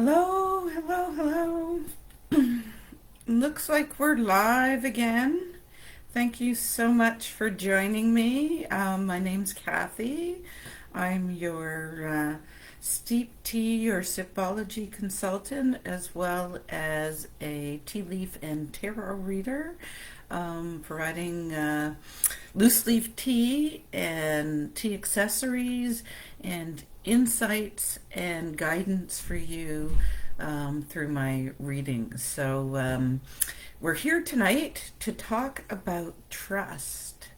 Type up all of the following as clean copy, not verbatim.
Hello, hello, hello. Looks like we're live again. Thank you so much for joining me. My name's Kathy. I'm your steep tea or sipology consultant, as well as a tea leaf and tarot reader, providing loose leaf tea and tea accessories and insights and guidance for you through my readings. So, we're here tonight to talk about trust.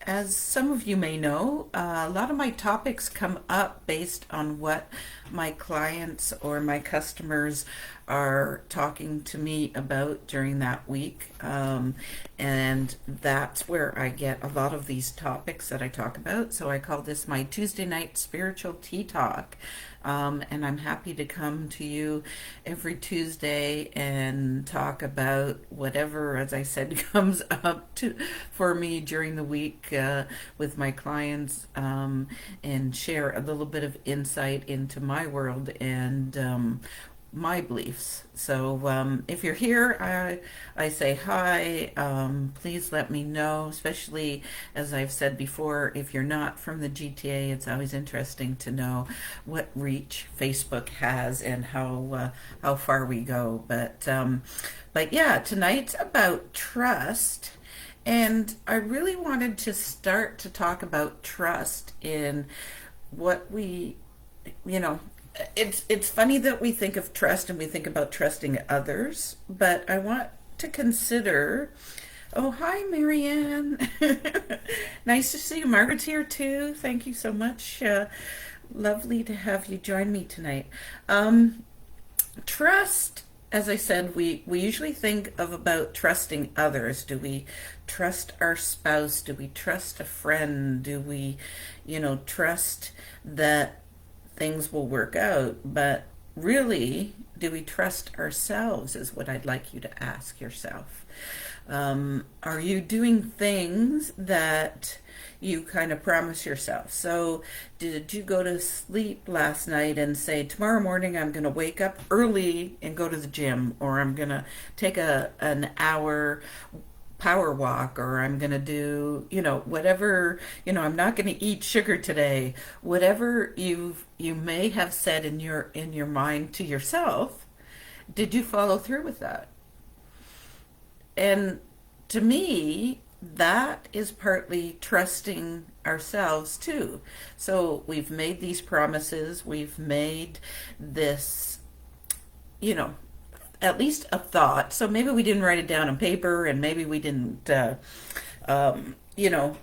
As some of you may know, a lot of my topics come up based on what my clients or my customers are talking to me about during that week. And that's where I get a lot of these topics that I talk about. So I call this my Tuesday night spiritual tea talk. And I'm happy to come to you every Tuesday and talk about whatever, as I said, comes up for me during the week with my clients, and share a little bit of insight into my world and my beliefs. So if you're here, I say hi. Please let me know, especially as I've said before, if you're not from the GTA, it's always interesting to know what reach Facebook has and how far we go. But yeah, tonight's about trust. And I really wanted to start to talk about trust in what we, you know, it's funny that we think of trust and we think about trusting others, but I want to consider. Oh, hi, Marianne. Nice to see you. Margaret's here too. Thank you so much. Lovely to have you join me tonight. Trust, as I said, we usually think of about trusting others. Do we trust our spouse? Do we trust a friend? Do we, trust that things will work out? But really, do we trust ourselves, is what I'd like you to ask yourself. Are you doing things that you kind of promise yourself? So, did you go to sleep last night and say, tomorrow morning I'm going to wake up early and go to the gym, or I'm going to take an hour power walk, or I'm going to do, whatever, I'm not going to eat sugar today. Whatever you may have said in your mind to yourself, did you follow through with that? And to me, that is partly trusting ourselves too. So we've made these promises, we've made this, at least a thought. So maybe we didn't write it down on paper, and maybe we didn't,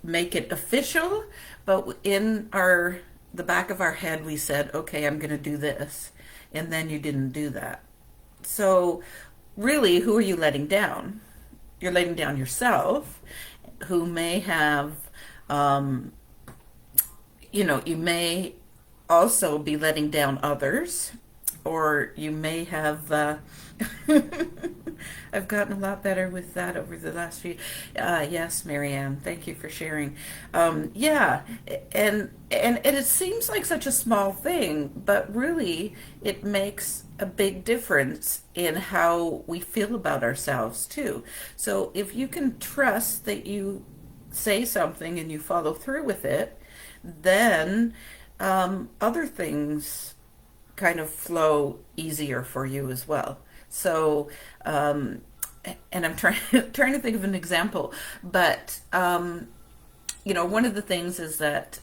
make it official, but in the back of our head, we said, okay, I'm going to do this. And then you didn't do that. So really, who are you letting down? You're letting down yourself, who may have, you may also be letting down others, or you may have, I've gotten a lot better with that over the last few. Yes, Marianne, thank you for sharing. Yeah, and it seems like such a small thing, but really it makes a big difference in how we feel about ourselves too. So if you can trust that you say something and you follow through with it, then other things kind of flow easier for you as well. So, and I'm trying to think of an example, but one of the things is that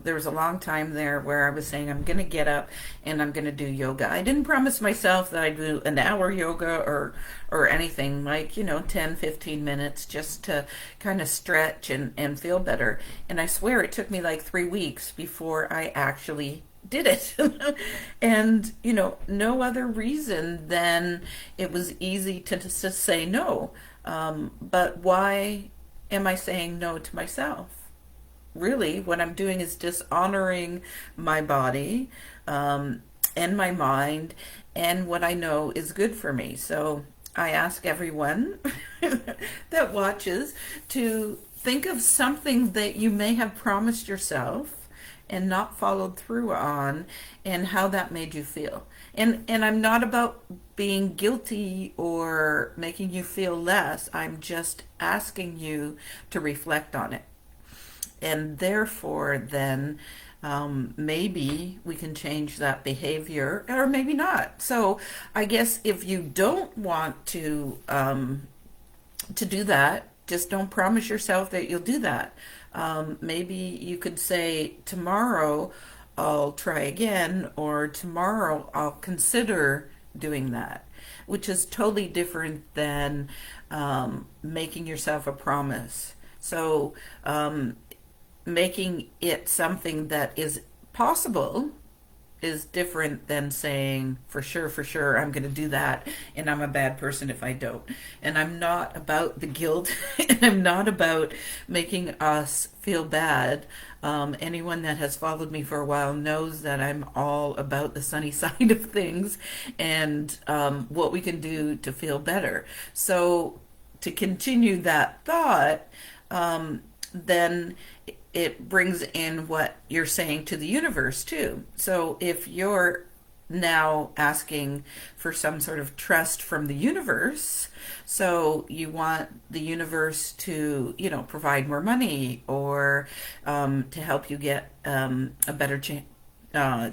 there was a long time there where I was saying I'm going to get up and I'm going to do yoga. I didn't promise myself that I'd do an hour yoga or anything, like 10, 15 minutes, just to kind of stretch and feel better. And I swear it took me like 3 weeks before I actually did it. And no other reason than it was easy to say no. But why am I saying no to myself? Really, what I'm doing is dishonoring my body, and my mind, and what I know is good for me. So I ask everyone that watches to think of something that you may have promised yourself and not followed through on, and how that made you feel. And I'm not about being guilty or making you feel less. I'm just asking you to reflect on it. And therefore, then maybe we can change that behavior, or maybe not. So I guess if you don't want to do that, just don't promise yourself that you'll do that. Maybe you could say, tomorrow I'll try again, or tomorrow I'll consider doing that, which is totally different than making yourself a promise. So, making it something that is possible is different than saying, for sure, I'm going to do that, and I'm a bad person if I don't. And I'm not about the guilt, and I'm not about making us feel bad. Anyone that has followed me for a while knows that I'm all about the sunny side of things, and what we can do to feel better. So, to continue that thought, then it brings in what you're saying to the universe too. So if you're now asking for some sort of trust from the universe, so you want the universe to, provide more money, or to help you get a better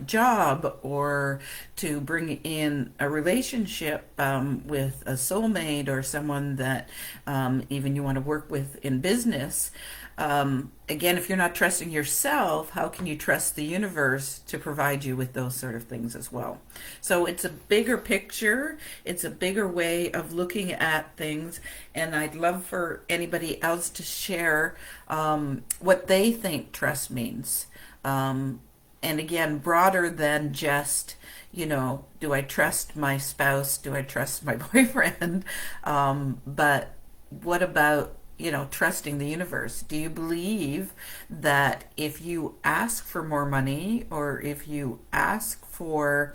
job, or to bring in a relationship with a soulmate, or someone that even you want to work with in business. Again, if you're not trusting yourself, how can you trust the universe to provide you with those sort of things as well? So it's a bigger picture, it's a bigger way of looking at things, and I'd love for anybody else to share what they think trust means. And again, broader than just, do I trust my spouse? Do I trust my boyfriend? But what about, trusting the universe? Do you believe that if you ask for more money, or if you ask for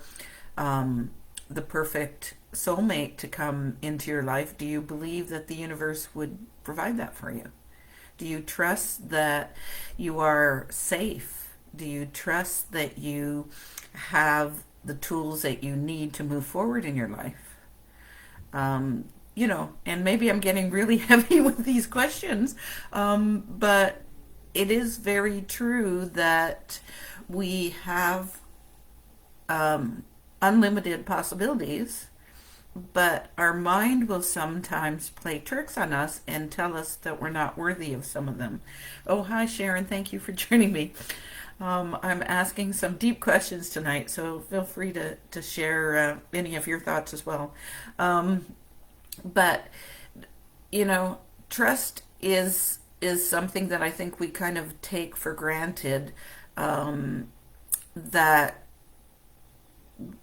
the perfect soulmate to come into your life, do you believe that the universe would provide that for you? Do you trust that you are safe? Do you trust that you have the tools that you need to move forward in your life? And maybe I'm getting really heavy with these questions, but it is very true that we have unlimited possibilities, but our mind will sometimes play tricks on us and tell us that we're not worthy of some of them. Oh, hi, Sharon. Thank you for joining me. I'm asking some deep questions tonight, so feel free to share any of your thoughts as well. But trust is something that I think we kind of take for granted, that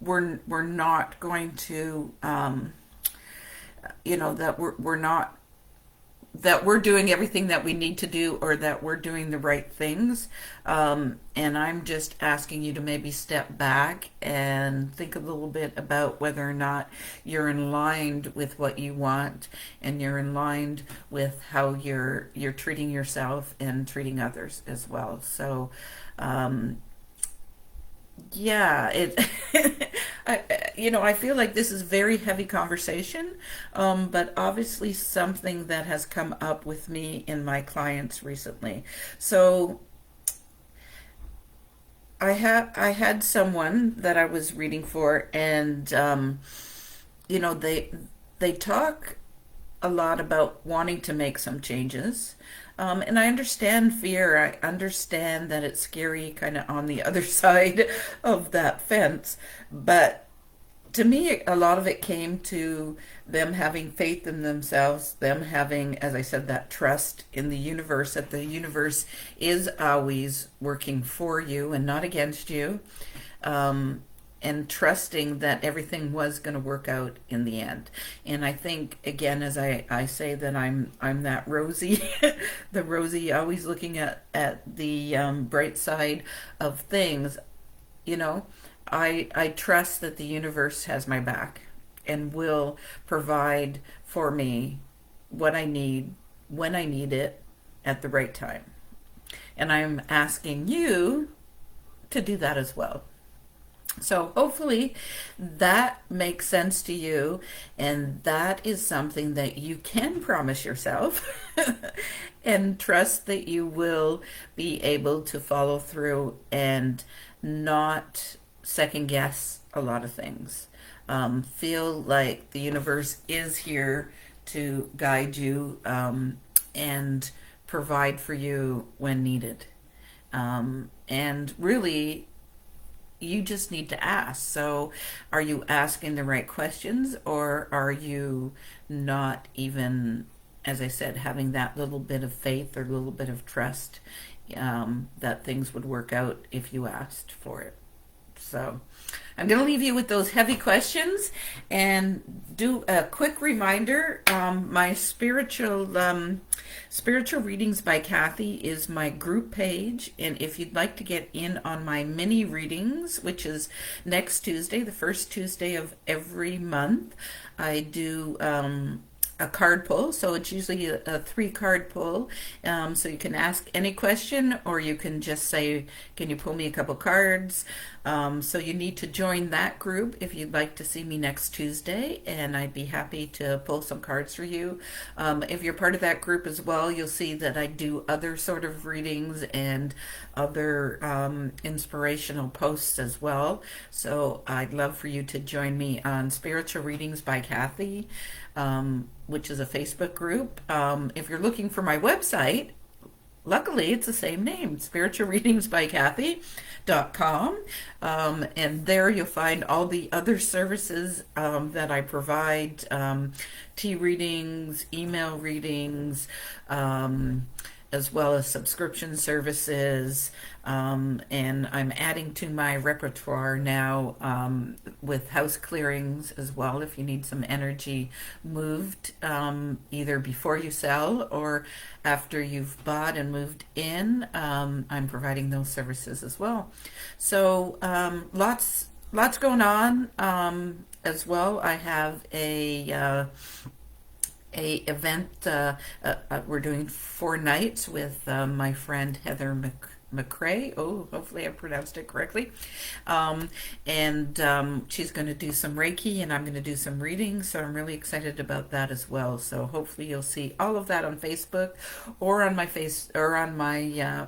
we're not going to, that we're not, that we're doing everything that we need to do, or that we're doing the right things. And I'm just asking you to maybe step back and think a little bit about whether or not you're in line with what you want, and you're in line with how you're treating yourself and treating others as well. So, yeah, I feel like this is very heavy conversation, but obviously something that has come up with me and my clients recently. So I had someone that I was reading for, and they talk a lot about wanting to make some changes. And I understand fear. I understand that it's scary kind of on the other side of that fence. But to me, a lot of it came to them having faith in themselves, them having, as I said, that trust in the universe, that the universe is always working for you and not against you. And trusting that everything was going to work out in the end. And I think, again, as I say, that I'm that Rosie, the Rosie, always looking at the bright side of things. I trust that the universe has my back and will provide for me what I need when I need it at the right time. And I'm asking you to do that as well. So hopefully that makes sense to you, and that is something that you can promise yourself and trust that you will be able to follow through and not second guess a lot of things. Feel like the universe is here to guide you and provide for you when needed. And really, you just need to ask. So, are you asking the right questions, or are you not even, as I said, having that little bit of faith or little bit of trust that things would work out if you asked for it? So, I'm going to leave you with those heavy questions and do a quick reminder. My spiritual readings by Kathy is my group page, and if you'd like to get in on my mini readings, which is next Tuesday, the first Tuesday of every month, I do a card pull. So it's usually a 3 card pull. So you can ask any question, or you can just say, can you pull me a couple cards? So you need to join that group if you'd like to see me next Tuesday, and I'd be happy to pull some cards for you. If you're part of that group as well, you'll see that I do other sort of readings and other inspirational posts as well. So I'd love for you to join me on Spiritual Readings by Kathy, which is a Facebook group. If you're looking for my website, luckily it's the same name, spiritualreadingsbykathy.com. And there you'll find all the other services that I provide, tea readings, email readings, as well as subscription services. And I'm adding to my repertoire now with house clearings as well, if you need some energy moved, either before you sell or after you've bought and moved in. I'm providing those services as well. So lots going on as well. I have a event. We're doing 4 nights with my friend Heather McRae. Oh, hopefully I pronounced it correctly. And she's going to do some Reiki, and I'm going to do some readings. So I'm really excited about that as well. So hopefully you'll see all of that on Facebook or on my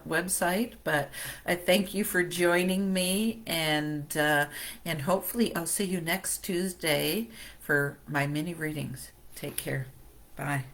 website. But I thank you for joining me, and hopefully I'll see you next Tuesday for my mini readings. Take care. Bye.